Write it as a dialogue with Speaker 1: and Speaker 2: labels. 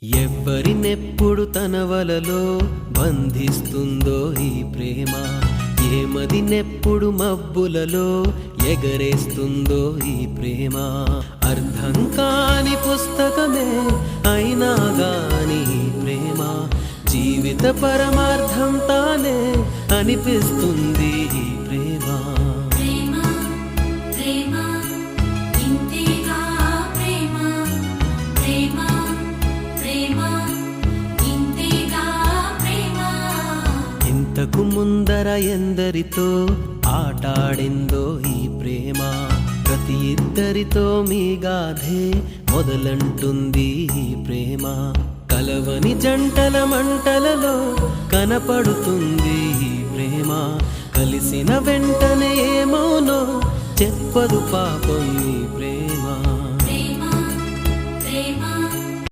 Speaker 1: ఎవ్వరినెప్పుడు తన వలలో బంధిస్తుందో ఈ ప్రేమ, ఏమదినెప్పుడు మబ్బులలో ఎగరేస్తుందో ఈ ప్రేమ. అర్థం కాని పుస్తకమే అయినా గాని ఈ ప్రేమ జీవిత పరమార్థం తానే అనిపిస్తుంది ఈ ప్రేమ. ఇంతకు ముందర ఎందరితో ఆటాడిందో ఈ ప్రేమ, ప్రతి ఇద్దరితో మీ గాథే మొదలంటుంది ఈ ప్రేమ. కలవని జంటల మంటలలో కనపడుతుంది ఈ ప్రేమ, కలిసిన వెంటనే ఏమోనో చెప్పదు పాపం ఈ ప్రేమ.